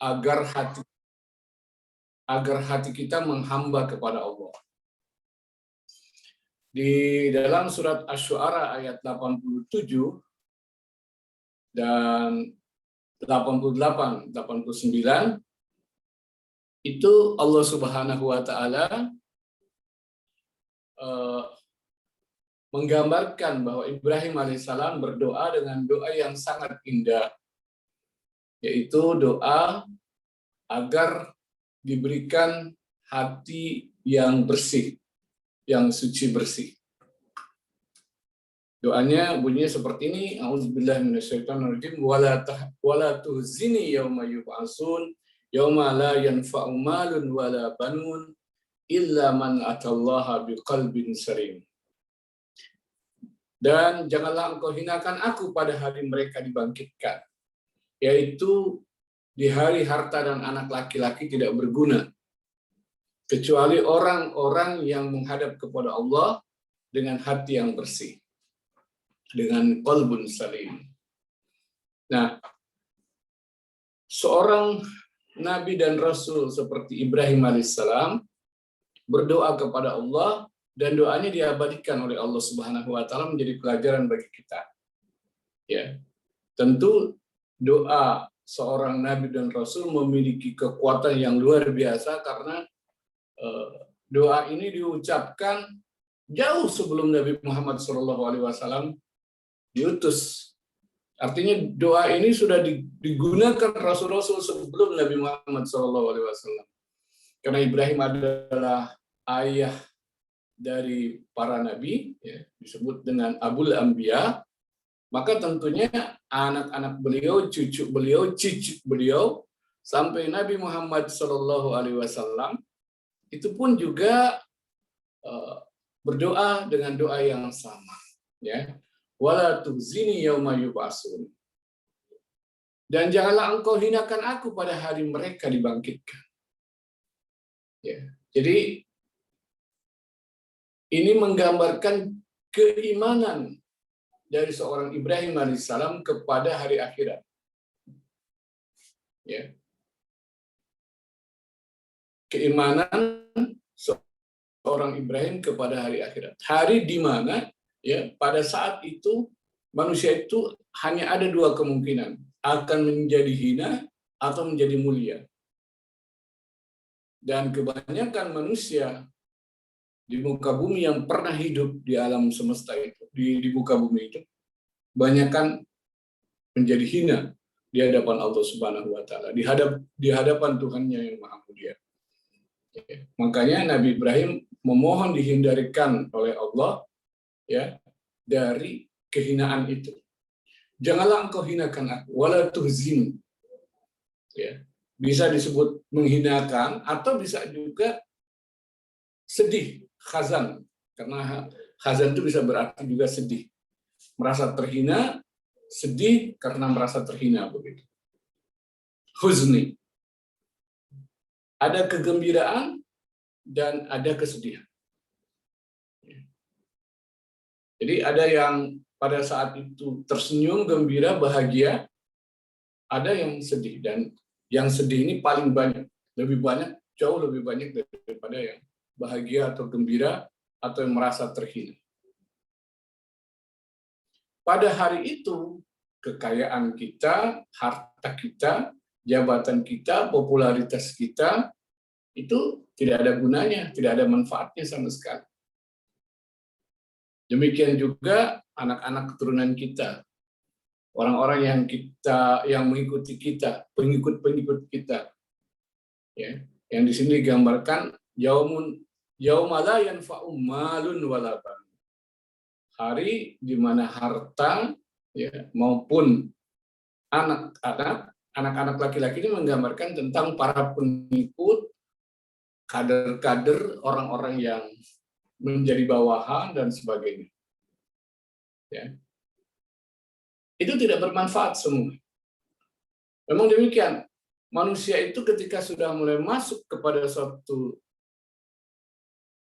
agar hati kita menghamba kepada Allah. Di dalam surat Asy-Syu'ara ayat 87 dan 88, 89 itu Allah Subhanahu wa taala menggambarkan bahwa Ibrahim alaihissalam berdoa dengan doa yang sangat indah, yaitu doa agar diberikan hati yang bersih, yang suci bersih. Doanya bunyinya seperti ini, A'udzubillahi minasyaitonirrajim, wala tuhzini yauma yub'atsun yauma la yanfa'u malun wala banun illa man atallaha biqalbin salim. Dan janganlah engkau hinakan aku pada hari mereka dibangkitkan, yaitu di hari harta dan anak laki-laki tidak berguna, kecuali orang-orang yang menghadap kepada Allah dengan hati yang bersih, dengan qalbun salim. Nah, seorang nabi dan rasul seperti Ibrahim alaihissalam berdoa kepada Allah, dan doanya diabadikan oleh Allah Subhanahu wa taala menjadi pelajaran bagi kita. Ya. Tentu doa seorang nabi dan rasul memiliki kekuatan yang luar biasa karena doa ini diucapkan jauh sebelum Nabi Muhammad SAW diutus. Artinya doa ini sudah digunakan rasul-rasul sebelum Nabi Muhammad SAW. Karena Ibrahim adalah ayah dari para nabi, ya, disebut dengan Abul Anbiya, maka tentunya anak-anak beliau, cucu beliau, cicit beliau, sampai Nabi Muhammad SAW itu pun juga berdoa dengan doa yang sama, ya. Wala tuhzini yauma yub'atsun. Dan janganlah engkau hinakan aku pada hari mereka dibangkitkan. Ya. Jadi ini menggambarkan keimanan dari seorang Ibrahim alaihissalam kepada hari akhirat. Ya. Keimanan seorang Ibrahim kepada hari akhirat. Hari di mana ya pada saat itu manusia itu hanya ada dua kemungkinan, akan menjadi hina atau menjadi mulia. Dan kebanyakan manusia di muka bumi yang pernah hidup di alam semesta itu, di muka bumi itu, banyakkan menjadi hina di hadapan Allah Subhanahu wa taala, di hadapan Tuhannya yang Maha Mulia. Makanya Nabi Ibrahim memohon dihindarkan oleh Allah ya dari kehinaan itu. Janganlah engkau hinakan aku, wala tuhzini. Ya. Bisa disebut menghinakan atau bisa juga sedih, khazan. Karena khazan itu bisa berarti juga sedih. Merasa terhina, sedih karena merasa terhina begitu. Huzni. Ada kegembiraan dan ada kesedihan. Jadi ada yang pada saat itu tersenyum, gembira, bahagia, ada yang sedih, dan yang sedih ini paling banyak, lebih banyak, jauh lebih banyak daripada yang bahagia atau gembira atau yang merasa terhina. Pada hari itu, kekayaan kita, harta kita, jabatan kita, popularitas kita, itu tidak ada gunanya, tidak ada manfaatnya sama sekali. Demikian juga anak-anak keturunan kita, orang-orang yang mengikuti kita, pengikut-pengikut kita, ya, yang di sini digambarkan yauma la yanfa'u malun wala banun. Hari di mana harta ya, maupun anak-anak laki-laki ini menggambarkan tentang para pengikut, kader-kader, orang-orang yang menjadi bawahan dan sebagainya. Ya. Itu tidak bermanfaat semua. Memang demikian. Manusia itu ketika sudah mulai masuk kepada suatu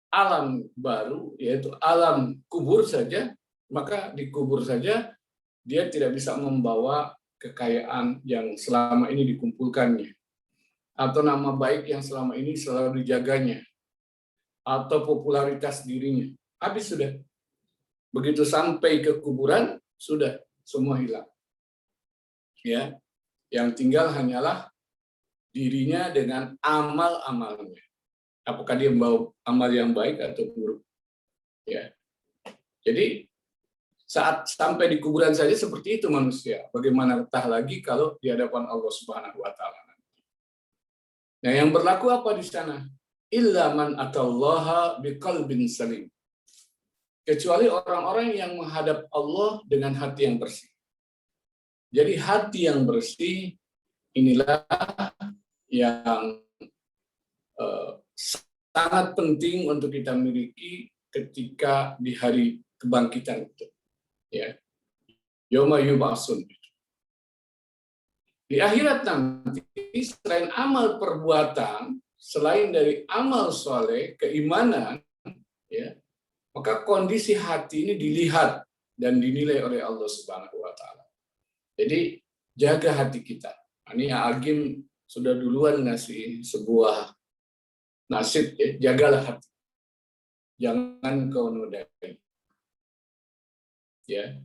alam baru, yaitu alam kubur saja, maka di kubur saja dia tidak bisa membawa kekayaan yang selama ini dikumpulkannya, atau nama baik yang selama ini selalu dijaganya, atau popularitas dirinya. Habis sudah. Begitu sampai ke kuburan, sudah semua hilang. Ya, yang tinggal hanyalah dirinya dengan amal-amalnya. Apakah dia membawa amal yang baik atau buruk? Ya. Jadi saat sampai di kuburan saja seperti itu manusia. Bagaimana entah lagi kalau di hadapan Allah Subhanahu wa taala. Nah, yang berlaku apa di sana? Illa man atallaha biqalbin salim. Kecuali orang-orang yang menghadap Allah dengan hati yang bersih. Jadi hati yang bersih inilah yang sangat penting untuk kita miliki ketika di hari kebangkitan itu. Ya. Yauma yub'atsun. Di akhirat nanti, selain amal perbuatan, selain dari amal soleh, keimanan, ya, maka kondisi hati ini dilihat dan dinilai oleh Allah Subhanahu wa taala. Jadi jaga hati kita. Ini Agim sudah duluan ngasih sebuah nasib, ya, jagalah hati. Jangan kau nodai. Ya.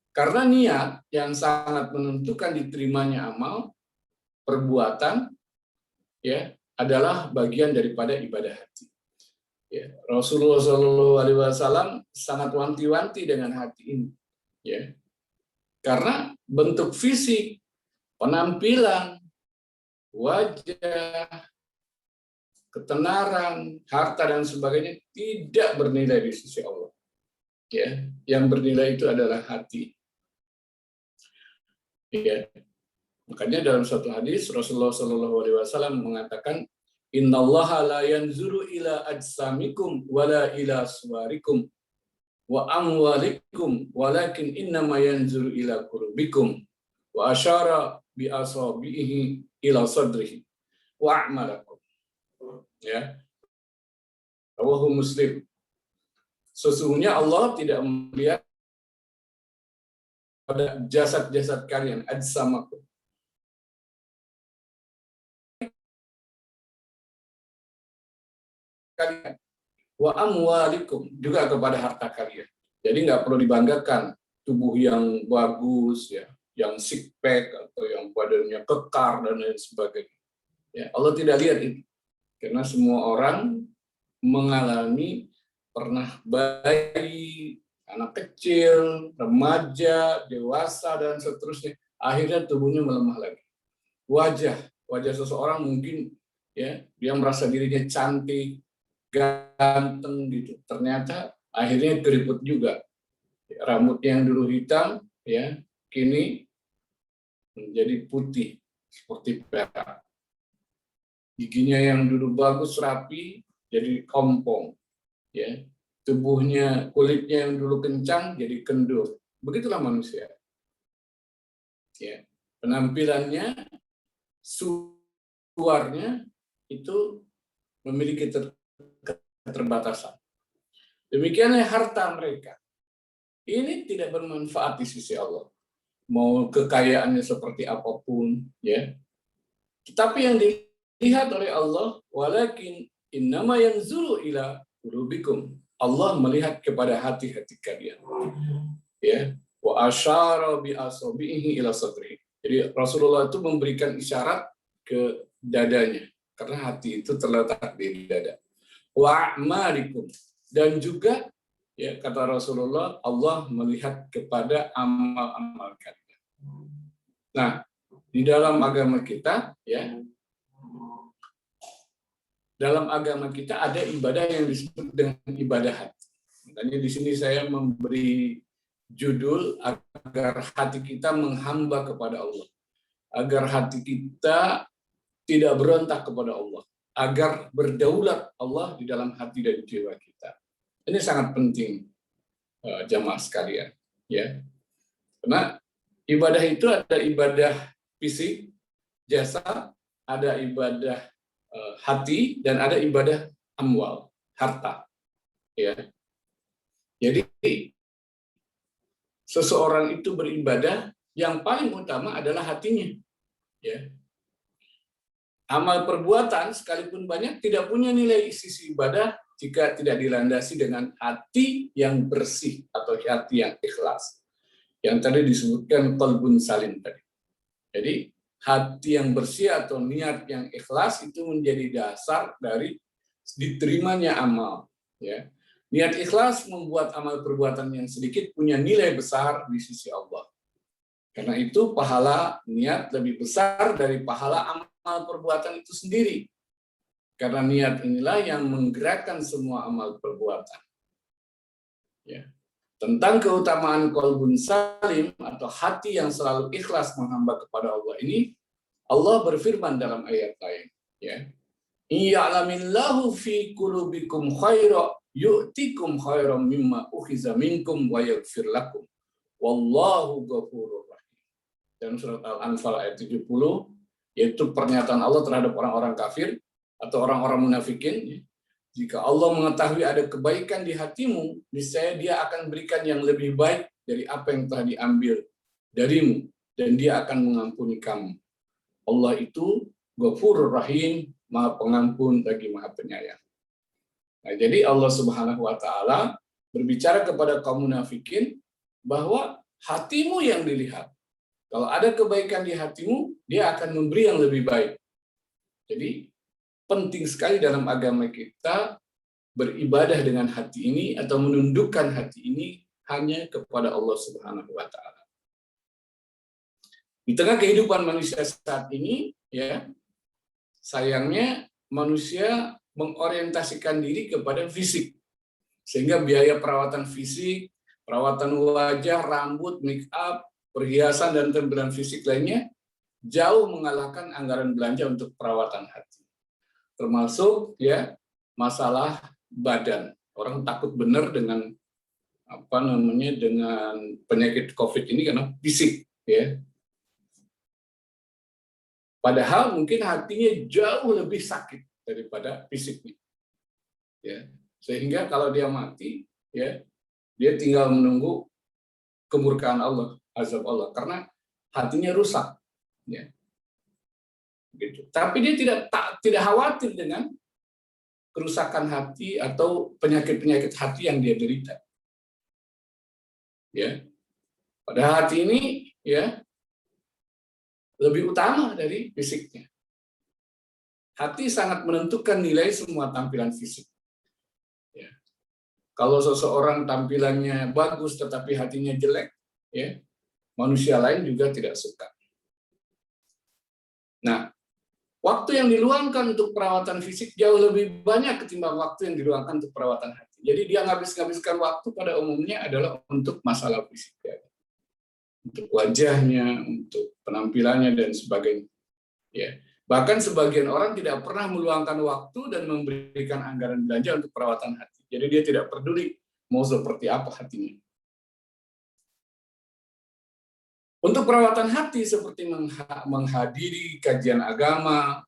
Karena niat yang sangat menentukan diterimanya amal, perbuatan, ya, adalah bagian daripada ibadah hati. Ya, Rasulullah SAW sangat wanti-wanti dengan hati ini. Ya. Karena bentuk fisik, penampilan, wajah, ketenaran, harta dan sebagainya tidak bernilai di sisi Allah. Ya, yang bernilai itu adalah hati. Ya. Makanya dalam satu hadis Rasulullah SAW mengatakan, Innallaha la yanzuru ila ajsamikum wala ila suwarikum wa amwalikum walakin innama yanzuru ila qulubikum wa asyara bi asabihi ila sadrihi wa a'malakum. Ya. Rawahu Muslim. Sesungguhnya Allah tidak melihat pada jasad-jasad kalian, ajsamakum. Kalian. Wa amwalikum, juga kepada harta kalian. Jadi nggak perlu dibanggakan tubuh yang bagus, ya, yang six pack atau yang badannya kekar dan lain sebagainya. Ya, Allah tidak lihat itu, karena semua orang mengalami pernah bayi, anak kecil, remaja, dewasa dan seterusnya. Akhirnya tubuhnya melemah lagi. Wajah seseorang mungkin, ya, dia merasa dirinya cantik, ganteng gitu. Ternyata akhirnya keriput juga. Rambutnya yang dulu hitam, ya, kini menjadi putih seperti perak. Giginya yang dulu bagus rapi jadi kompong. Ya. Tubuhnya, kulitnya yang dulu kencang jadi kendur. Begitulah manusia. Ya. Penampilannya, suaranya itu memiliki keterbatasan. Demikianlah harta mereka. Ini tidak bermanfaat di sisi Allah. Mau kekayaannya seperti apapun, ya. Tetapi yang dilihat oleh Allah, walakin innama yanzuru ila qulubikum. Allah melihat kepada hati-hati kalian. Ya, wa asyara bi asabihi ila sadrihi. Jadi Rasulullah itu memberikan isyarat ke dadanya, karena hati itu terletak di dada. Wa a'malikum, dan juga, ya, kata Rasulullah, Allah melihat kepada amal-amal kalian. Nah, di dalam agama kita, ya, dalam agama kita ada ibadah yang disebut dengan ibadah hati. Makanya di sini saya memberi judul agar hati kita menghamba kepada Allah, agar hati kita tidak berontak kepada Allah, agar berdaulat Allah di dalam hati dan jiwa kita. Ini sangat penting, jamaah sekalian, ya. Karena ibadah itu ada ibadah fisik, jasa, ada ibadah hati, dan ada ibadah amwal, harta. Ya. Jadi seseorang itu beribadah yang paling utama adalah hatinya. Ya. Amal perbuatan sekalipun banyak tidak punya nilai sisi ibadah jika tidak dilandasi dengan hati yang bersih atau hati yang ikhlas. Yang tadi disebutkan qalbun salim tadi. Jadi hati yang bersih atau niat yang ikhlas itu menjadi dasar dari diterimanya amal. Ya. Niat ikhlas membuat amal perbuatan yang sedikit punya nilai besar di sisi Allah. Karena itu pahala niat lebih besar dari pahala amal perbuatan itu sendiri. Karena niat inilah yang menggerakkan semua amal perbuatan. Ya. Tentang keutamaan qalbun salim atau hati yang selalu ikhlas menghamba kepada Allah ini, Allah berfirman dalam ayat lain. Ya. Iya'lamillahu fi qulubikum khaira yu'tikum khairam mimma ukhiza minkum wa yaghfir lakum. Wallahu ghafurur rahim. Dan surat Al-Anfal ayat 70, yaitu pernyataan Allah terhadap orang-orang kafir atau orang-orang munafikin. Jika Allah mengetahui ada kebaikan di hatimu, niscaya Dia akan berikan yang lebih baik dari apa yang telah diambil darimu, dan Dia akan mengampuni kamu. Allah itu Ghafurur Rahim, Maha Pengampun lagi Maha Penyayang. Nah, jadi Allah Subhanahu wa taala berbicara kepada kaum munafikin bahwa hatimu yang dilihat. Kalau ada kebaikan di hatimu, Dia akan memberi yang lebih baik. Jadi penting sekali dalam agama kita beribadah dengan hati ini atau menundukkan hati ini hanya kepada Allah Subhanahu wa taala. Di tengah kehidupan manusia saat ini, ya, sayangnya manusia mengorientasikan diri kepada fisik. Sehingga biaya perawatan fisik, perawatan wajah, rambut, make up, perhiasan dan tampilan fisik lainnya jauh mengalahkan anggaran belanja untuk perawatan hati. Termasuk ya masalah badan. Orang takut benar dengan dengan penyakit COVID ini karena fisik, ya. Padahal mungkin hatinya jauh lebih sakit daripada fisiknya. Ya. Sehingga kalau dia mati, ya, dia tinggal menunggu kemurkaan Allah, azab Allah, karena hatinya rusak, ya. Gitu. Tapi dia tidak khawatir dengan kerusakan hati atau penyakit-penyakit hati yang dia derita. Ya. Pada hati ini, ya, lebih utama dari fisiknya. Hati sangat menentukan nilai semua tampilan fisik. Ya. Kalau seseorang tampilannya bagus tetapi hatinya jelek, ya, manusia lain juga tidak suka. Nah, waktu yang diluangkan untuk perawatan fisik jauh lebih banyak ketimbang waktu yang diluangkan untuk perawatan hati. Jadi dia ngabiskan waktu pada umumnya adalah untuk masalah fisik. Ya. Untuk wajahnya, untuk penampilannya, dan sebagainya. Ya. Bahkan sebagian orang tidak pernah meluangkan waktu dan memberikan anggaran belanja untuk perawatan hati. Jadi dia tidak peduli mau seperti apa hatinya. Untuk perawatan hati seperti menghadiri kajian agama,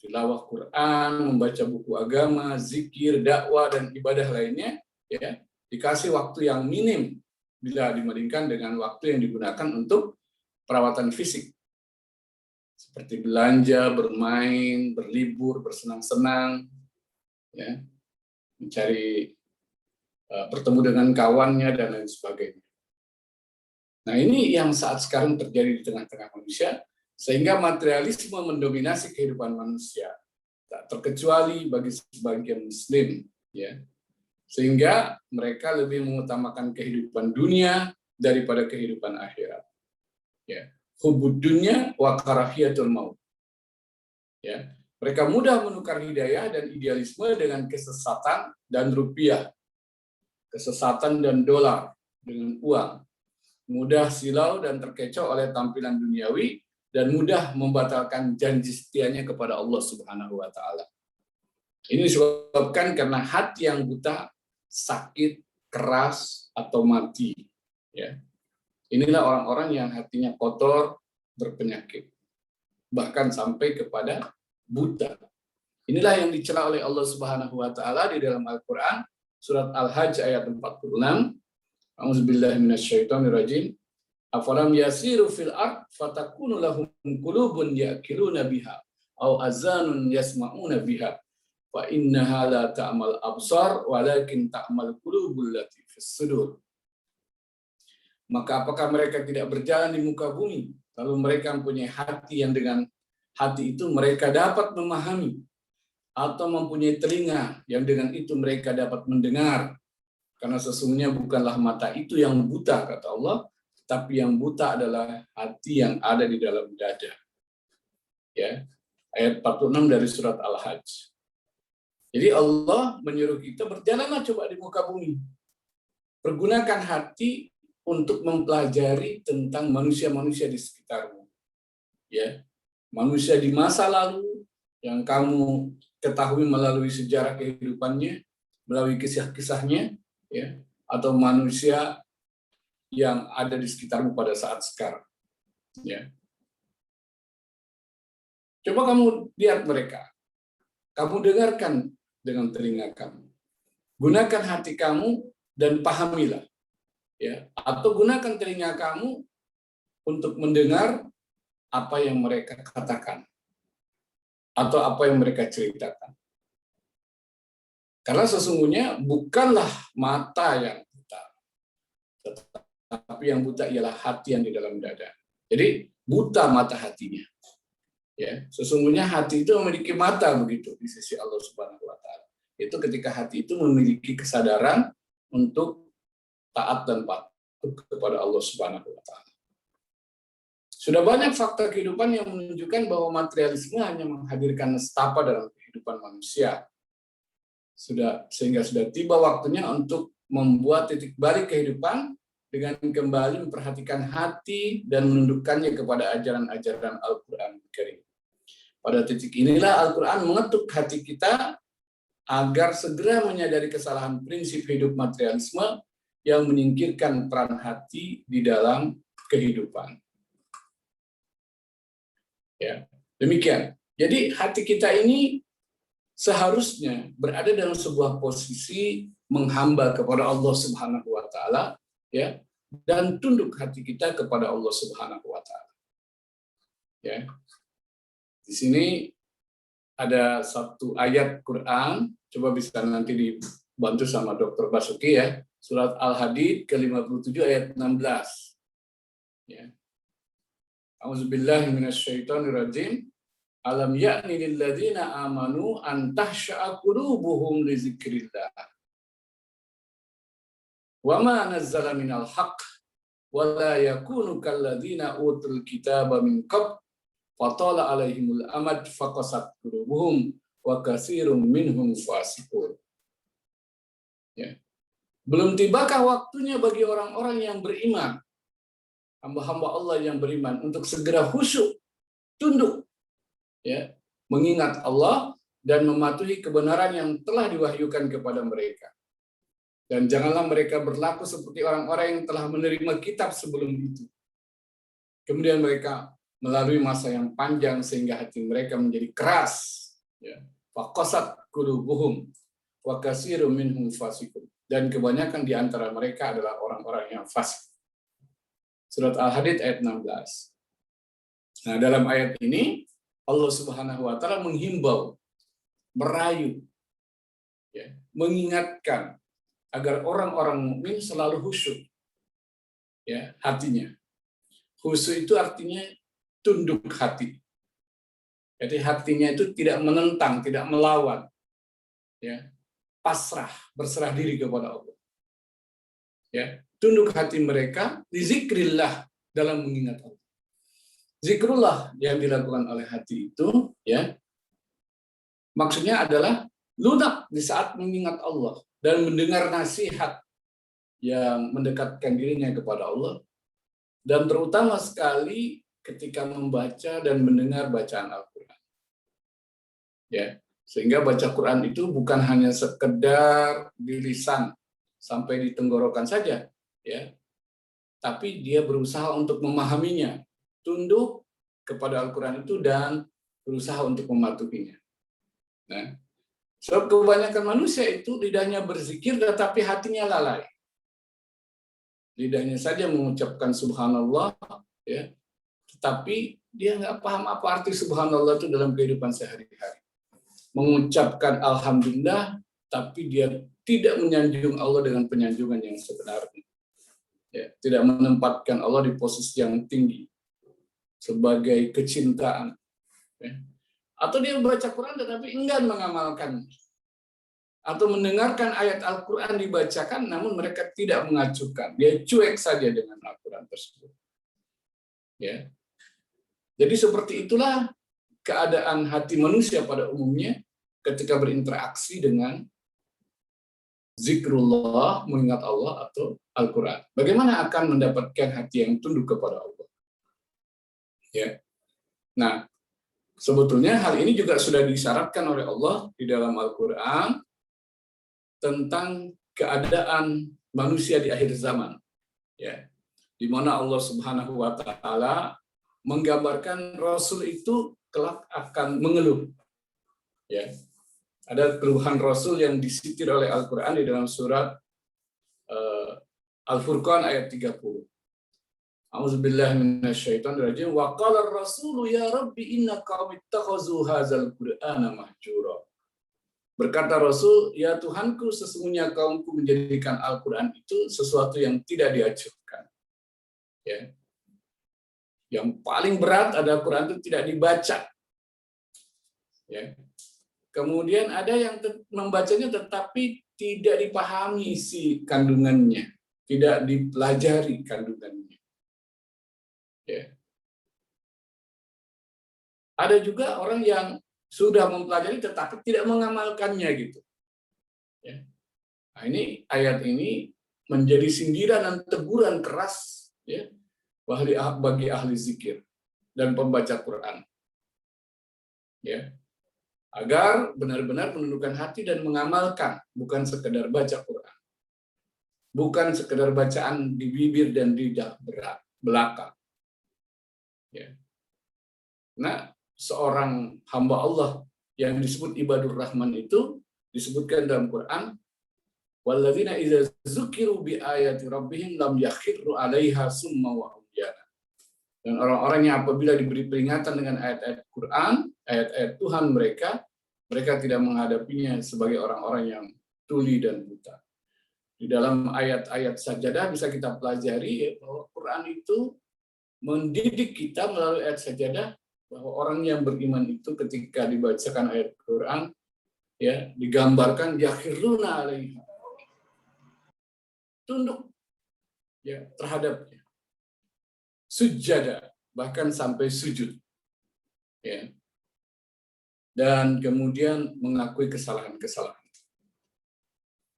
tilawah Quran, membaca buku agama, zikir, dakwah, dan ibadah lainnya, ya, dikasih waktu yang minim bila dibandingkan dengan waktu yang digunakan untuk perawatan fisik. Seperti belanja, bermain, berlibur, bersenang-senang, ya, mencari bertemu dengan kawannya, dan lain sebagainya. Nah, ini yang saat sekarang terjadi di tengah-tengah manusia, sehingga materialisme mendominasi kehidupan manusia, tak terkecuali bagi sebagian Muslim, ya, sehingga mereka lebih mengutamakan kehidupan dunia daripada kehidupan akhirat. Ya, hubud dunya wa karahiyatul maut. Ya, mereka mudah menukar hidayah dan idealisme dengan kesesatan dan rupiah, kesesatan dan dolar dengan uang, mudah silau dan terkecoh oleh tampilan duniawi, dan mudah membatalkan janji setianya kepada Allah Subhanahu wa taala. Ini disebabkan karena hati yang buta, sakit, keras, atau mati. Ya. Inilah orang-orang yang hatinya kotor, berpenyakit, bahkan sampai kepada buta. Inilah yang dicela oleh Allah Subhanahu wa taala di dalam Al-Qur'an, surat Al-Hajj ayat 46. A'udzubillahi minasyaitonirrajim. Afalam yasiru fil ard fatakunu lahum qulubun yaqiluna biha aw azanun yasma'una biha fa innaha la ta'mal absar walakin ta'mal qulubul lati fis sudur. Maka apakah mereka tidak berjalan di muka bumi, lalu mereka mempunyai hati yang dengan hati itu mereka dapat memahami, atau mempunyai telinga yang dengan itu mereka dapat mendengar. Karena sesungguhnya bukanlah mata itu yang buta, kata Allah, tapi yang buta adalah hati yang ada di dalam dada. Ya, ayat 46 dari surat Al-Hajj. Jadi Allah menyuruh kita berjalanlah coba di muka bumi. Pergunakan hati untuk mempelajari tentang manusia-manusia di sekitarmu. Ya, manusia di masa lalu yang kamu ketahui melalui sejarah kehidupannya, melalui kisah-kisahnya, ya, atau manusia yang ada di sekitarmu pada saat sekarang. Ya. Coba kamu lihat mereka. Kamu dengarkan dengan telinga kamu. Gunakan hati kamu dan pahamilah. Ya, atau gunakan telinga kamu untuk mendengar apa yang mereka katakan atau apa yang mereka ceritakan. Karena sesungguhnya bukanlah mata yang buta, tetapi yang buta ialah hati yang di dalam dada. Jadi buta mata hatinya. Ya, sesungguhnya hati itu memiliki mata begitu di sisi Allah Subhanahu wa taala. Itu ketika hati itu memiliki kesadaran untuk taat dan patuh kepada Allah Subhanahu wa taala. Sudah banyak fakta kehidupan yang menunjukkan bahwa materialisme hanya menghadirkan nestapa dalam kehidupan manusia. Sehingga sudah tiba waktunya untuk membuat titik balik kehidupan dengan kembali memperhatikan hati dan menundukkannya kepada ajaran-ajaran Al-Qur'an Karim. Pada titik inilah Al-Qur'an mengetuk hati kita agar segera menyadari kesalahan prinsip hidup materialisme yang menyingkirkan peran hati di dalam kehidupan. Ya, demikian. Jadi hati kita ini seharusnya berada dalam sebuah posisi menghamba kepada Allah Subhanahu wa taala, ya, dan tunduk hati kita kepada Allah Subhanahu wa taala. Ya. Di sini ada satu ayat Quran, coba bisa nanti dibantu sama Dr. Basuki ya. Surat Al-Hadid ke-57 ayat 16. Ya. A'udzubillahi minasyaitonirrajim. Alam ya'ni lil ladzina amanu an tahsha'a qulubuhum li dzikrillah. Wa ma nazzala minal haqq wa la yakunu kal ladzina utul kitaba min qabl fatala alaihimul amad faqasat qulubuhum wa katsirum minhum fasiqun. Ya. Belum tibakah waktunya bagi orang-orang yang beriman, hamba-hamba Allah yang beriman, untuk segera khusyuk, tunduk, ya, mengingat Allah dan mematuhi kebenaran yang telah diwahyukan kepada mereka. Dan janganlah mereka berlaku seperti orang-orang yang telah menerima kitab sebelum itu. Kemudian mereka melalui masa yang panjang sehingga hati mereka menjadi keras. Ya. Faqasat qulubuhum wa katsirum minhum fasiqun. Dan kebanyakan di antara mereka adalah orang-orang yang fasik. Surat Al-Hadid ayat 16. Nah, dalam ayat ini Allah Subhanahu wa taala menghimbau, merayu, ya, mengingatkan agar orang-orang mukmin selalu khusyuk, ya, hatinya. Khusyuk itu artinya tunduk hati. Jadi hatinya itu tidak menentang, tidak melawan, ya, pasrah, berserah diri kepada Allah. Ya, tunduk hati mereka di zikrillah, dalam mengingat Allah. Zikrullah yang dilakukan oleh hati itu, ya, maksudnya adalah lunak di saat mengingat Allah dan mendengar nasihat yang mendekatkan dirinya kepada Allah, dan terutama sekali ketika membaca dan mendengar bacaan Al-Quran. Ya, sehingga baca Quran itu bukan hanya sekedar di lisan sampai di tenggorokan saja, ya, tapi dia berusaha untuk memahaminya, tunduk kepada Al-Quran itu dan berusaha untuk mematuhinya. Nah, sebab kebanyakan manusia itu lidahnya berzikir tetapi hatinya lalai. lidahnya saja mengucapkan subhanallah, ya, tetapi dia nggak paham apa arti subhanallah itu dalam kehidupan sehari-hari. Mengucapkan alhamdulillah, tapi dia tidak menyanjung Allah dengan penyanjungan yang sebenarnya. Ya, tidak menempatkan Allah di posisi yang tinggi sebagai kecintaan. Ya. Atau dia membaca Quran tetapi enggan mengamalkan. Atau mendengarkan ayat Al-Quran dibacakan namun mereka tidak mengacuhkan. Dia cuek saja dengan Al-Quran tersebut. Ya. Jadi seperti itulah keadaan hati manusia pada umumnya ketika berinteraksi dengan zikrullah, mengingat Allah atau Al-Quran. Bagaimana akan mendapatkan hati yang tunduk kepada Allah? Ya. Nah, sebetulnya hal ini juga sudah disyaratkan oleh Allah di dalam Al-Quran tentang keadaan manusia di akhir zaman. Ya. Di mana Allah Subhanahu wa taala menggambarkan Rasul itu kelak akan mengeluh. Ya. Ada keluhan Rasul yang disitir oleh Al-Quran di dalam surat Al-Furqan ayat 30. A'udzubillahi minasyaitonirrajim. Wa qala ar-rasulu ya rabbi inna qaumi ittakhazu hadzal qur'ana mahjura. Berkata Rasul, ya Tuhanku, sesungguhnya kaumku menjadikan Al-Quran itu sesuatu yang tidak diacuhkan. Ya. Yang paling berat ada Al-Quran itu tidak dibaca. Ya. Kemudian ada yang membacanya tetapi tidak dipahami isi kandungannya, tidak dipelajari kandungannya. Ya. Ada juga orang yang sudah mempelajari tetapi tidak mengamalkannya gitu. Ya. Nah, ini ayat ini menjadi sindiran dan teguran keras, ya, bagi ahli zikir dan pembaca Quran. Ya. Agar benar-benar menundukkan hati dan mengamalkan, bukan sekedar baca Quran. Bukan sekedar bacaan di bibir dan di belakang. Ya. Nah, seorang hamba Allah yang disebut ibadur rahman itu disebutkan dalam Quran, walladzina idza dzukiru bi ayati rabbihim lam yakhirru 'alaiha summa wa umyana. Dan orang-orang yang apabila diberi peringatan dengan ayat-ayat Quran, ayat-ayat Tuhan mereka tidak menghadapinya sebagai orang-orang yang tuli dan buta. Di dalam ayat-ayat sajadah bisa kita pelajari ya, bahwa Quran itu mendidik kita melalui ayat sajadah bahwa orang yang beriman itu ketika dibacakan ayat Quran ya digambarkan yakhiruna alaiha, tunduk ya terhadapnya, sujada bahkan sampai sujud ya, dan kemudian mengakui kesalahan-kesalahan.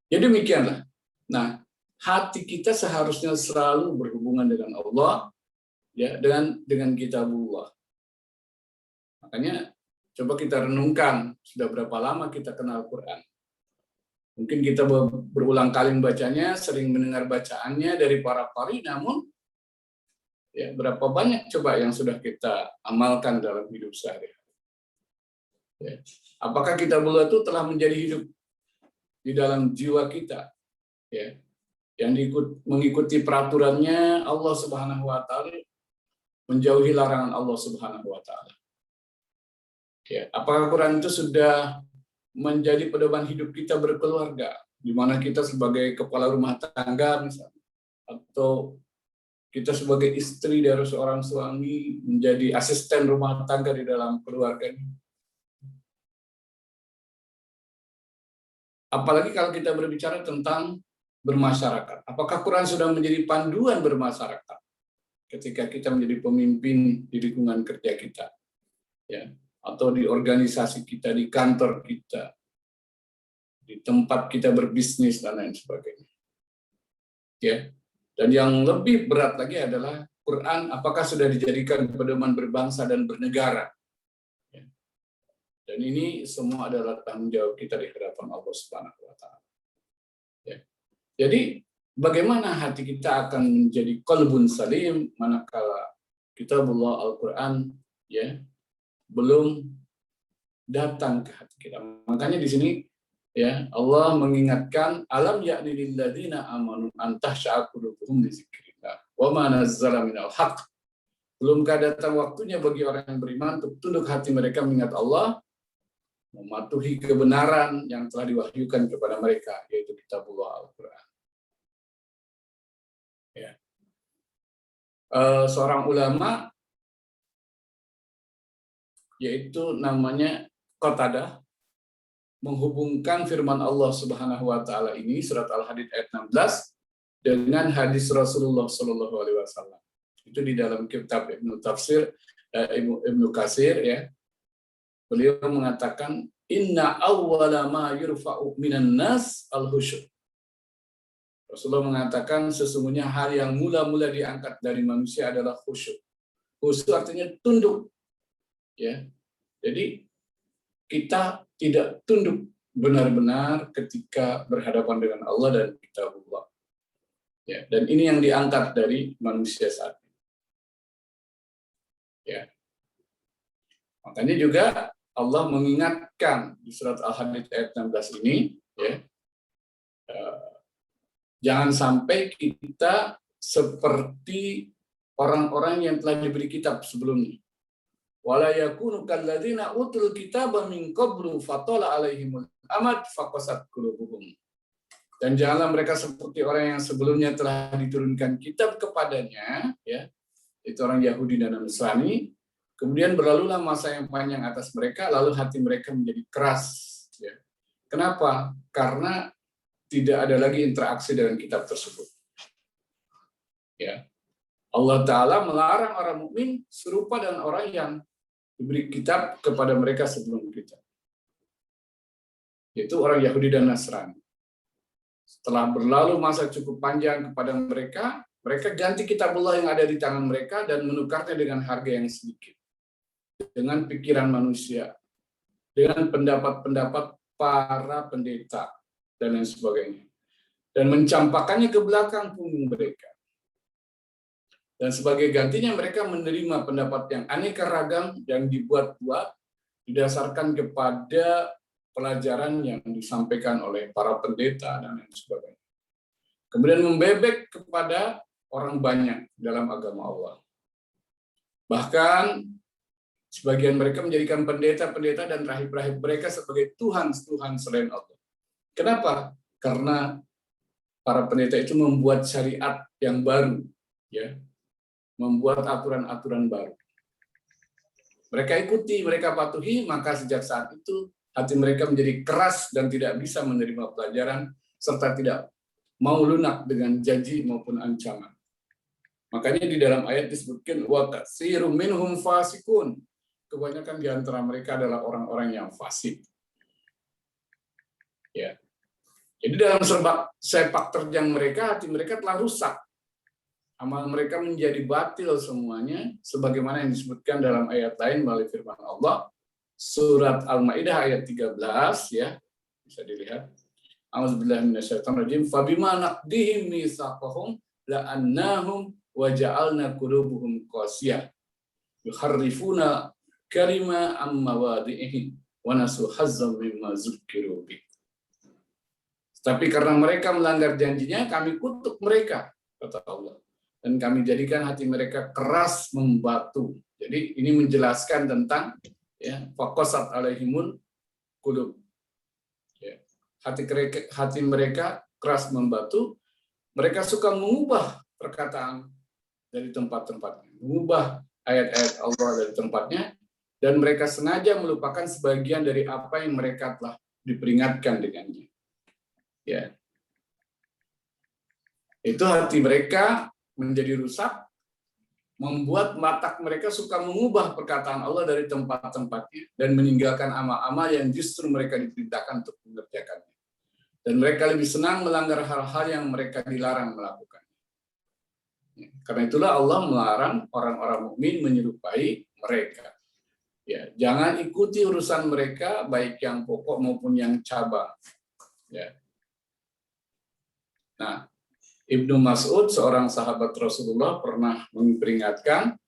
Jadi demikianlah. Nah, hati kita seharusnya selalu berhubungan dengan Allah ya, dengan kitabullah. Makanya coba kita renungkan sudah berapa lama kita kenal Quran. Mungkin kita berulang kali membacanya, sering mendengar bacaannya dari para qari, namun ya berapa banyak coba yang sudah kita amalkan dalam hidup sehari-hari. Ya. Apakah kitabullah itu telah menjadi hidup di dalam jiwa kita? Ya. Yang mengikuti peraturannya Allah Subhanahu wa taala, menjauhi larangan Allah Subhanahu wa taala. Ya, apakah Quran itu sudah menjadi pedoman hidup kita berkeluarga, di mana kita sebagai kepala rumah tangga misalnya, atau kita sebagai istri dari seorang suami menjadi asisten rumah tangga di dalam keluarganya. Apalagi kalau kita berbicara tentang bermasyarakat. Apakah Quran sudah menjadi panduan bermasyarakat ketika kita menjadi pemimpin di lingkungan kerja kita, ya, atau di organisasi kita, di kantor kita, di tempat kita berbisnis dan lain sebagainya. Ya. Dan yang lebih berat lagi adalah Quran apakah sudah dijadikan pedoman berbangsa dan bernegara. Ya. Dan ini semua adalah tanggung jawab kita di hadapan Allah Subhanahu wa taala. Ya. Jadi bagaimana hati kita akan menjadi qalbun salim manakala kitabullah Al-Quran ya belum datang ke hati kita. Makanya di sini Ya, Allah mengingatkan alam ya'ni lil ladzina amanu an tahsha'a qulubuhum li dzikrillah wa ma nazzala minal haqq. Belumkah datang waktunya bagi orang yang beriman untuk tunduk hati mereka mengingat Allah, mematuhi kebenaran yang telah diwahyukan kepada mereka, yaitu kitabullah Al-Quran. Ya. Seorang ulama, yaitu namanya Qatadah, menghubungkan firman Allah Subhanahu wa taala ini surat Al-Hadid ayat 16 dengan hadis Rasulullah Shallallahu alaihi wasallam. Itu di dalam kitab Ibnu Katsir ya. Beliau mengatakan inna awwala ma yurfa'u minan nas al-khusyuk. Rasulullah mengatakan sesungguhnya hal yang mula-mula diangkat dari manusia adalah khusyuk. Khusyuk artinya tunduk. Ya. Jadi kita tidak tunduk benar-benar ketika berhadapan dengan Allah dan kitabullah. Ya, dan ini yang diangkat dari manusia saat ini. Ya. Makanya juga Allah mengingatkan di surat Al-Hadid ayat 16 ini, ya, jangan sampai kita seperti orang-orang yang telah diberi kitab sebelumnya. Wala yakunu kalladzina utul kitaba min qablu fatala alaihimul amad faqasat qulubuhum. Dan janganlah mereka seperti orang yang sebelumnya telah diturunkan kitab kepadanya, ya, itu orang Yahudi dan Nasrani, kemudian berlalulah masa yang panjang atas mereka, lalu hati mereka menjadi keras. Ya. Kenapa? Karena tidak ada lagi interaksi dengan kitab tersebut. Ya. Allah Ta'ala melarang orang mukmin serupa dengan orang yang diberi kitab kepada mereka sebelum kita. Yaitu orang Yahudi dan Nasrani. Setelah berlalu masa cukup panjang kepada mereka, mereka ganti kitabullah yang ada di tangan mereka dan menukarnya dengan harga yang sedikit. Dengan pikiran manusia, dengan pendapat-pendapat para pendeta, dan lain sebagainya. Dan mencampakkannya ke belakang punggung mereka. Dan sebagai gantinya mereka menerima pendapat yang aneka ragam yang dibuat-buat didasarkan kepada pelajaran yang disampaikan oleh para pendeta dan lain sebagainya. Kemudian membebek kepada orang banyak dalam agama Allah. Bahkan sebagian mereka menjadikan pendeta-pendeta dan rahib-rahib mereka sebagai Tuhan-Tuhan selain Allah. Kenapa? Karena para pendeta itu membuat syariat yang baru, ya, membuat aturan-aturan baru. Mereka ikuti, mereka patuhi, maka sejak saat itu hati mereka menjadi keras dan tidak bisa menerima pelajaran serta tidak mau lunak dengan janji maupun ancaman. Makanya di dalam ayat disebutkan wa katsirun minhum fasikun. Kebanyakan di antara mereka adalah orang-orang yang fasik. Ya. Jadi dalam sepak terjang mereka, hati mereka telah rusak. Amal mereka menjadi batil semuanya, sebagaimana yang disebutkan dalam ayat lain melalui firman Allah, surat Al-Maidah ayat 13, ya, bisa dilihat. A'udzubillahi minasyaitonirrajim. Fabima naqdihim mitsaqahum la'annahum wa ja'alna qulubuhum qasiyah yuharrifuna kalima amma wadi'ihi wa nasu hazzan mimma dzukkiru bih. Tapi karena mereka melanggar janjinya, kami kutuk mereka, kata Allah. Dan kami jadikan hati mereka keras membatu. Jadi ini menjelaskan tentang, ya, faqasat alaihimul qulub. Ya, hati mereka keras membatu. Mereka suka mengubah perkataan dari tempat-tempatnya, mengubah ayat-ayat Allah dari tempatnya, dan mereka sengaja melupakan sebagian dari apa yang mereka telah diperingatkan dengannya. Ya, itu hati mereka menjadi rusak, membuat mata mereka suka mengubah perkataan Allah dari tempat-tempatnya dan meninggalkan amal-amal yang justru mereka diperintahkan untuk mengerjakannya. Dan mereka lebih senang melanggar hal-hal yang mereka dilarang melakukan. Karena itulah Allah melarang orang-orang mukmin menyerupai mereka. Ya, jangan ikuti urusan mereka, baik yang pokok maupun yang cabang. Ya. Nah, Ibnu Mas'ud, seorang sahabat Rasulullah, pernah memperingatkan,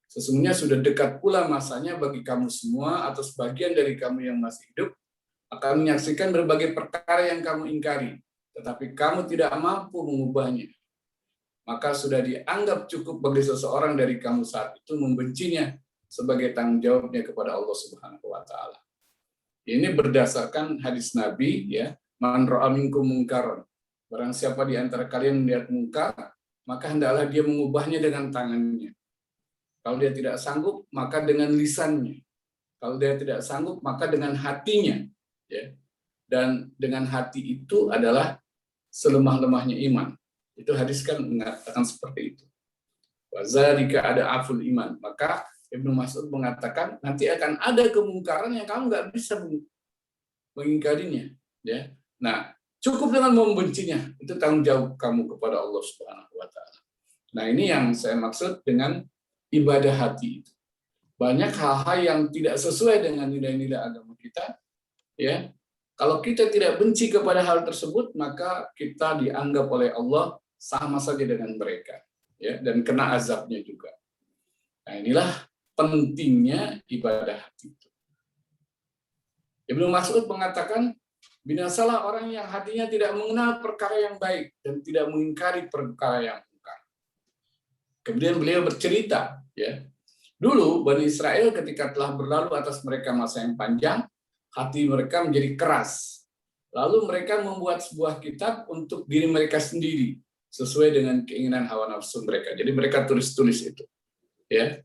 sesungguhnya sudah dekat pula masanya bagi kamu semua atau sebagian dari kamu yang masih hidup, akan menyaksikan berbagai perkara yang kamu ingkari, tetapi kamu tidak mampu mengubahnya. Maka sudah dianggap cukup bagi seseorang dari kamu saat itu membencinya sebagai tanggung jawabnya kepada Allah Subhanahu wa taala. Ini berdasarkan hadis Nabi, ya, man ra'a minkum munkaran. Barang siapa di antara kalian melihat mungkar, maka hendaklah dia mengubahnya dengan tangannya. Kalau dia tidak sanggup, maka dengan lisannya. Kalau dia tidak sanggup, maka dengan hatinya. Ya. Dan dengan hati itu adalah selemah-lemahnya iman. Itu hadis kan mengatakan seperti itu. Wazalika ada aful iman. Maka Ibnu Mas'ud mengatakan nanti akan ada kemungkaran yang kamu nggak bisa mengingkarinya. Ya. Nah, cukup dengan membencinya. Itu tanggung jawab kamu kepada Allah Subhanahu wa taala. Nah, ini yang saya maksud dengan ibadah hati itu. Banyak hal-hal yang tidak sesuai dengan nilai-nilai agama kita, ya. Kalau kita tidak benci kepada hal tersebut, maka kita dianggap oleh Allah sama saja dengan mereka, ya, dan kena azabnya juga. Nah, inilah pentingnya ibadah hati itu. Ibnu Mas'ud mengatakan, binasalah orang yang hatinya tidak mengenal perkara yang baik dan tidak mengingkari perkara yang mungkar. Kemudian beliau bercerita, ya, dulu Bani Israel ketika telah berlalu atas mereka masa yang panjang, hati mereka menjadi keras. Lalu mereka membuat sebuah kitab untuk diri mereka sendiri, sesuai dengan keinginan hawa nafsu mereka. Jadi mereka tulis-tulis itu, ya,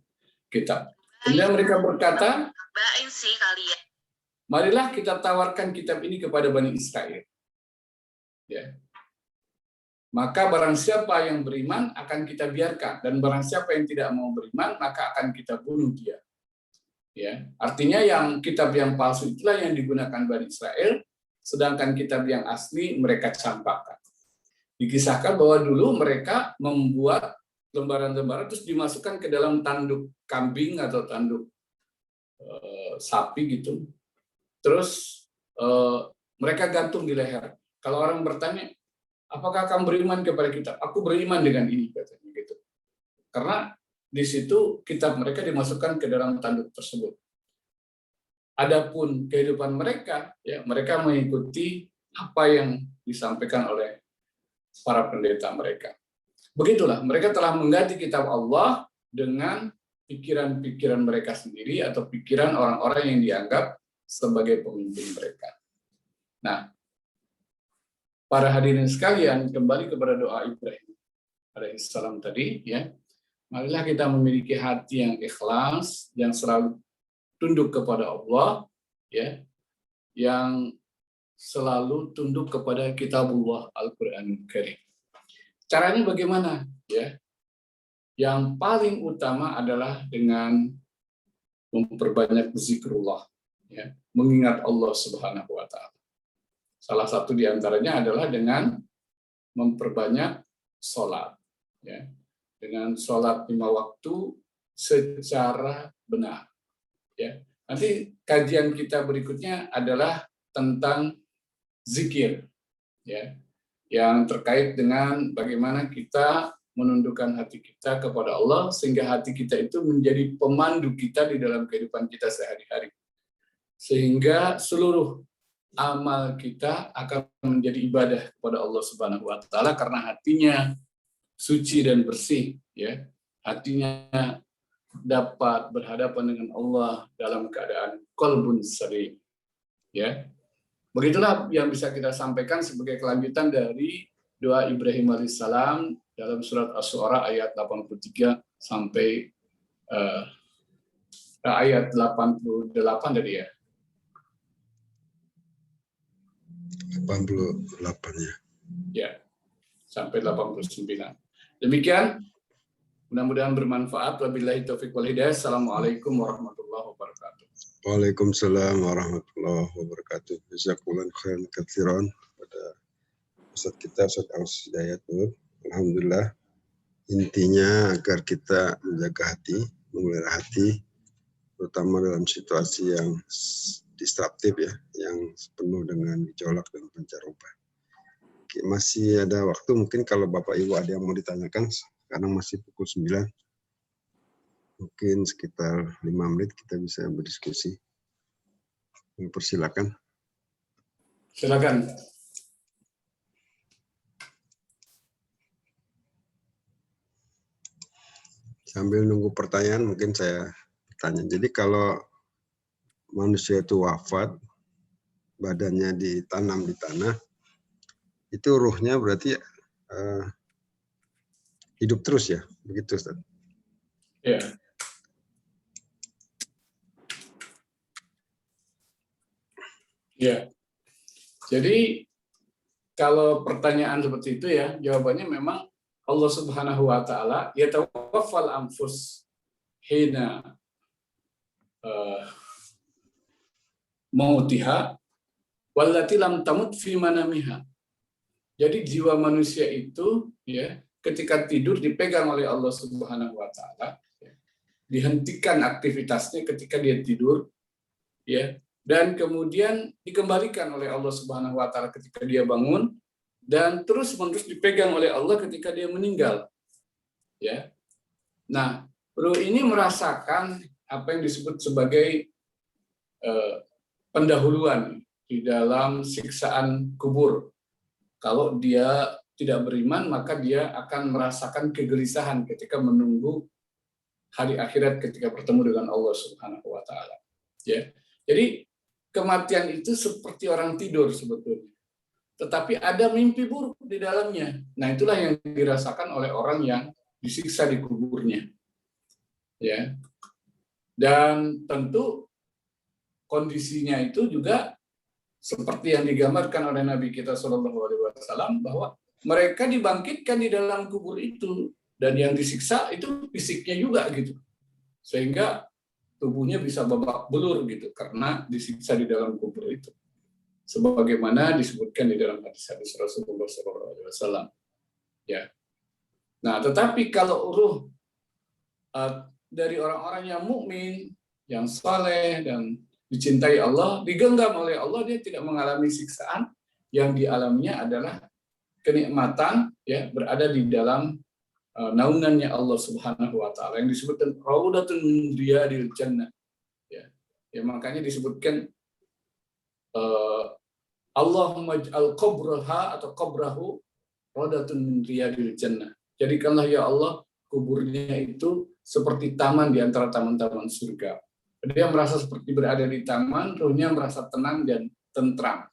kitab. Kemudian mereka berkata, marilah kita tawarkan kitab ini kepada Bani Israel. Ya. Maka barang siapa yang beriman akan kita biarkan, dan barang siapa yang tidak mau beriman maka akan kita bunuh dia. Ya, artinya yang kitab yang palsu itulah yang digunakan Bani Israel, sedangkan kitab yang asli mereka campakkan. Dikisahkan bahwa dulu mereka membuat lembaran-lembaran terus dimasukkan ke dalam tanduk kambing atau tanduk sapi gitu. Terus mereka gantung di leher. Kalau orang bertanya, apakah kamu beriman kepada kitab? Aku beriman dengan ini, katanya gitu. Karena di situ kitab mereka dimasukkan ke dalam tanduk tersebut. Adapun kehidupan mereka, ya, mereka mengikuti apa yang disampaikan oleh para pendeta mereka. Begitulah, mereka telah mengganti kitab Allah dengan pikiran-pikiran mereka sendiri atau pikiran orang-orang yang dianggap sebagai pemimpin mereka. Nah, para hadirin sekalian, kembali kepada doa Ibrahim alaihissalam tadi, ya. Marilah kita memiliki hati yang ikhlas, yang selalu tunduk kepada Allah, ya, yang selalu tunduk kepada kitabullah Al-Qur'anul Karim. Caranya bagaimana? Ya, yang paling utama adalah dengan memperbanyak zikrullah, ya, mengingat Allah Subhanahu wa taala. Salah satu di antaranya adalah dengan memperbanyak sholat, ya, dengan sholat 5 waktu secara benar. Ya. Nanti kajian kita berikutnya adalah tentang zikir, ya, yang terkait dengan bagaimana kita menundukkan hati kita kepada Allah sehingga hati kita itu menjadi pemandu kita di dalam kehidupan kita sehari-hari. Sehingga seluruh amal kita akan menjadi ibadah kepada Allah Subhanahu wa taala karena hatinya suci dan bersih, ya. Hatinya dapat berhadapan dengan Allah dalam keadaan qalbun salim, ya. Begitulah yang bisa kita sampaikan sebagai kelanjutan dari doa Ibrahim alaihissalam dalam surat Asy-Syu'ara ayat 83 sampai ayat 88 tadi, ya. 88 ya. Ya, sampai 89. Demikian, mudah-mudahan bermanfaat. Wabillahi taufiq wal hidayah. Assalamualaikum warahmatullahi wabarakatuh. Waalaikumsalam warahmatullahi wabarakatuh. Jazakumullah khairan katsiran pada Ustaz kita Ustaz Aus Hidayat Nur. Alhamdulillah, intinya agar kita menjaga hati, memelihara hati, terutama dalam situasi yang disruptif, ya, yang penuh dengan gejolak dan pancaroba. Oke, masih ada waktu, mungkin kalau Bapak Ibu ada yang mau ditanyakan, karena masih pukul 9. Mungkin sekitar 5 menit kita bisa berdiskusi. Persilakan. Silakan. Sambil nunggu pertanyaan, mungkin saya tanya. Jadi kalau manusia itu wafat, badannya ditanam di tanah, itu ruhnya berarti hidup terus ya, begitu Ustaz? Ya. Ya. Jadi kalau pertanyaan seperti itu ya, jawabannya memang Allah Subhanahu wa taala yatawaffal anfus hina mautiha wallati lam tamut fi manamiha. Jadi jiwa manusia itu ya ketika tidur dipegang oleh Allah Subhanahu wa taala, ya, dihentikan aktivitasnya ketika dia tidur, ya, dan kemudian dikembalikan oleh Allah Subhanahu wa taala ketika dia bangun dan terus-menerus dipegang oleh Allah ketika dia meninggal. Ya. Nah, ruh ini merasakan apa yang disebut sebagai pendahuluan di dalam siksaan kubur. Kalau dia tidak beriman, maka dia akan merasakan kegelisahan ketika menunggu hari akhirat ketika bertemu dengan Allah Subhanahu wa taala. Ya. Jadi kematian itu seperti orang tidur sebetulnya. Tetapi ada mimpi buruk di dalamnya. Nah, itulah yang dirasakan oleh orang yang disiksa di kuburnya. Ya. Dan tentu kondisinya itu juga seperti yang digambarkan oleh Nabi kita Shallallahu Alaihi Wasallam bahwa mereka dibangkitkan di dalam kubur itu dan yang disiksa itu fisiknya juga gitu, sehingga tubuhnya bisa babak belur gitu karena disiksa di dalam kubur itu, sebagaimana disebutkan di dalam hadis-hadis Rasulullah Shallallahu Alaihi Wasallam. Ya. Nah, tetapi kalau ruh dari orang-orang yang mukmin, yang saleh dan dicintai Allah, digenggam oleh Allah, dia tidak mengalami siksaan. Yang dialaminya adalah kenikmatan, ya, berada di dalam naungannya Allah Subhanahu wa taala yang disebutkan raudatun min riyadil jannah. Ya. Ya, makanya disebutkan Allahumma ij'al qabraha atau qabrahu raudatun min riyadil jannah. Jadikanlah ya Allah kuburnya itu seperti taman di antara taman-taman surga. Dia merasa seperti berada di taman, ruhnya merasa tenang dan tentram.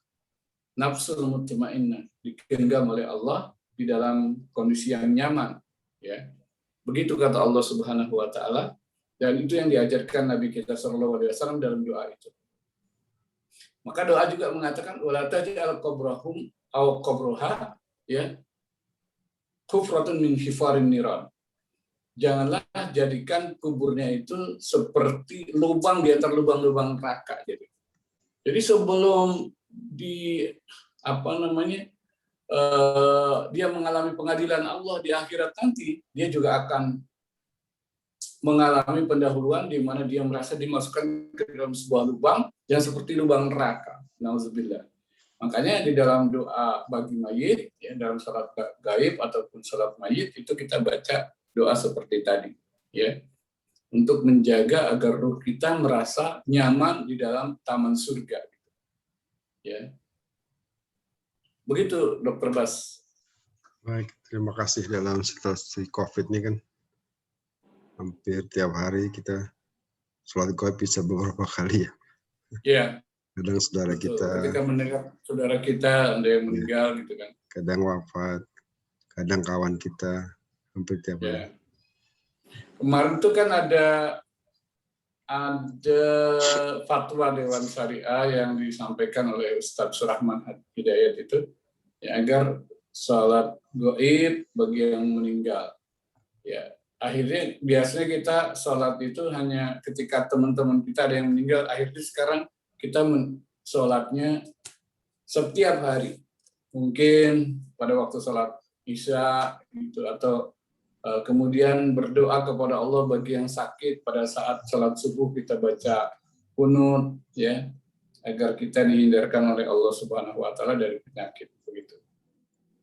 Nafsul mutmainnah digenggam oleh Allah di dalam kondisi yang nyaman. Ya, begitu kata Allah Subhanahu Wa Taala, dan itu yang diajarkan Nabi kita Shallallahu Alaihi Wasallam dalam doa itu. Maka doa juga mengatakan wala taj'al qabrahum au qabruha ya kufratun min hifarin niran. Janganlah jadikan kuburnya itu seperti lubang di antara lubang-lubang neraka. Jadi sebelum dia mengalami pengadilan Allah di akhirat nanti, dia juga akan mengalami pendahuluan di mana dia merasa dimasukkan ke dalam sebuah lubang yang seperti lubang neraka. Nauzubillah. Makanya di dalam doa bagi mayit, ya, dalam salat gaib ataupun salat mayit itu kita baca doa seperti tadi, ya, untuk menjaga agar ruh kita merasa nyaman di dalam taman surga, ya. Begitu, Dokter Bas. Baik, terima kasih. Dalam situasi COVID ini kan hampir tiap hari kita sholat gaib bisa beberapa kali ya. Iya. Kadang saudara Betul. kita, ketika mendengar saudara kita ada yang meninggal, gitu kan. Kadang wafat, kadang kawan kita, hampir tiap hari. Kemarin itu kan ada fatwa Dewan Syariah yang disampaikan oleh Ustadz Surahman Hidayat itu, ya, agar sholat gaib bagi yang meninggal. Ya, akhirnya biasanya kita sholat itu hanya ketika teman-teman kita ada yang meninggal. Akhirnya sekarang kita sholatnya setiap hari. Mungkin pada waktu sholat Isya gitu, atau kemudian berdoa kepada Allah bagi yang sakit pada saat sholat subuh kita baca qunut, ya, agar kita dihindarkan oleh Allah Subhanahu Wa Taala dari penyakit, begitu.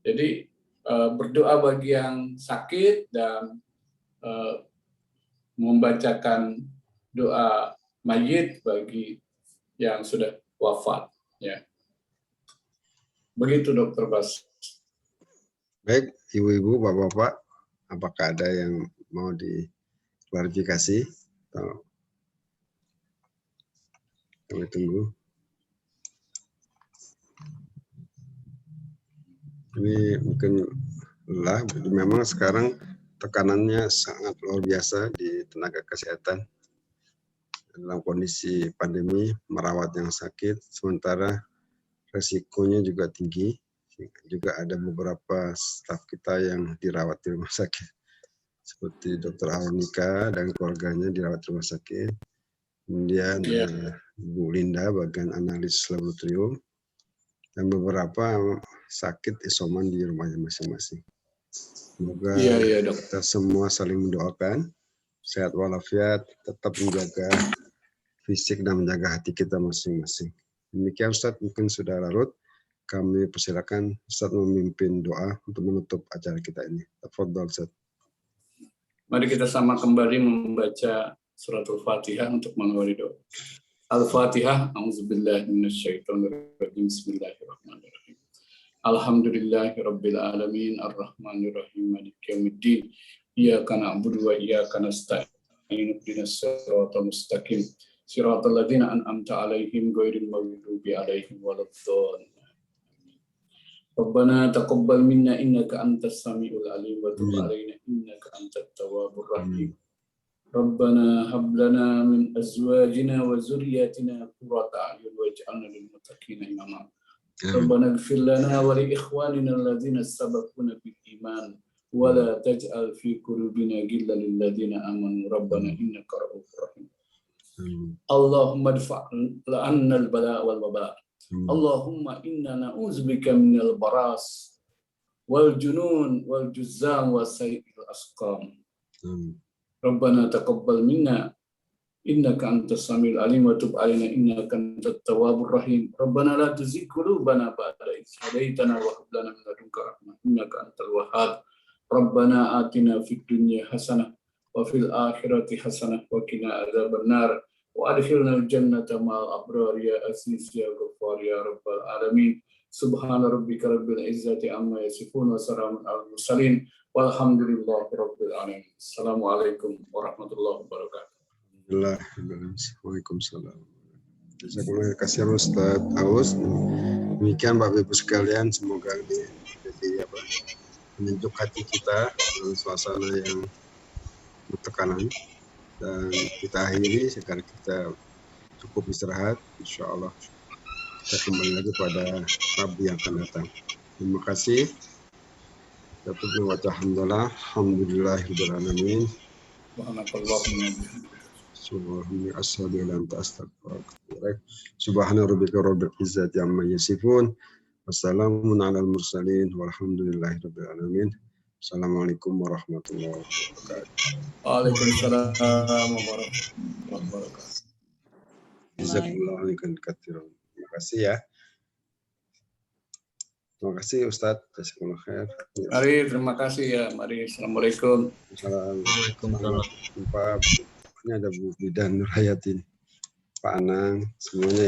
Jadi berdoa bagi yang sakit dan membacakan doa mayit bagi yang sudah wafat, ya. Begitu Dokter Bas. Baik, Ibu-ibu, Bapak-bapak, apakah ada yang mau diklarifikasi? Atau kami tunggu. Ini mungkin memang sekarang tekanannya sangat luar biasa di tenaga kesehatan dalam kondisi pandemi, merawat yang sakit, sementara resikonya juga tinggi. Juga ada beberapa staf kita yang dirawat di rumah sakit, seperti Dr. Aronika dan keluarganya dirawat di rumah sakit. Kemudian Bu Linda bagian analis laboratorium, dan beberapa sakit isoman di rumahnya masing-masing. Semoga kita semua saling mendoakan, sehat walafiat, tetap menjaga fisik dan menjaga hati kita masing-masing. Demikian Ustadz, mungkin sudah larut. Kami persilakan Ustadz memimpin doa untuk menutup acara kita ini. Tafadhol Ustadz. Mari kita sama kembali membaca surat Al-Fatihah untuk mengawali doa. Al-Fatihah. A'udzubillahi minasyaitonirrajim. Bismillahirrahmanirrahim. Alhamdulillahirabbil alamin arrahmanir rahim maliki yaumiddin. Iyyaka na'budu wa iyyaka nasta'in. Ihdinas siratal mustaqim. Siratal ladzina an'amta 'alaihim ghairil maghdubi 'alaihim waladdallin. Rabbana taqabbal minna innaka antas samiul alim wa tub 'alaina innaka antat tawwabur rahim. Rabbana hab lana min azwajina wa dzurriyyatina qurrata a'yun waj'alna lil muttaqina imama. Rabbana ighfir lana wa li ikhwanina alladzina sabaquna bil iman wa la taj'al fi qulubina ghillan lil ladzina amanu rabbana innaka ra'ufur rahim. Allahumma dfa' 'anna al-bala' wal waba'. Allahumma inna na'udzubika minal baras wal junun wal juzzam wa sayyi'il asqam. Rabbana taqabbal minna innaka antas samiul alim wa tub 'alaina innaka antat tawwabur rahim. Rabbana la tuzigh qulubana ba'da idh hadaitana wa hab lana min ladunka rahmah innaka antal wahhab. Rabbana atina fid dunya hasanah wa fil akhirati hasanah wa qina adzabannar. Wa adkhilnal jannata ma'al abrar ya aziz ya ghaffar ya rabbal alamin. Subhana rabbika rabbil izzati amma yasifun wa salamun alal mursalin walhamdulillahi rabbil alamin. Assalamualaikum warahmatullahi wabarakatuh. Waalaikumsalam. Terima kasih Ustaz Aus. Demikian Bapak Ibu sekalian, semoga menunjuk hati kita dalam suasana yang bertekanan. Dan kita akhiri sekarang kita cukup istirahat. Insya Allah kita kembali lagi pada Rabu yang akan datang. Terima kasih. Alhamdulillahirabbil alamin. Subhana rabbika rabbil izzati amma yasifun. Wassalamun alal mursalin walhamdulillahirabbil alamin. Assalamualaikum warahmatullahi wabarakatuh. Waalaikumsalam warahmatullahi wabarakatuh. Jazakumullahu khairan. Terima kasih ya. Terima kasih Ustadz. Jazakumullah khair. Mari, terima kasih ya. Mari, assalamualaikum. Assalamualaikum. Ini ada Bu Bidan Nurhayatin, Pak Anang, semuanya.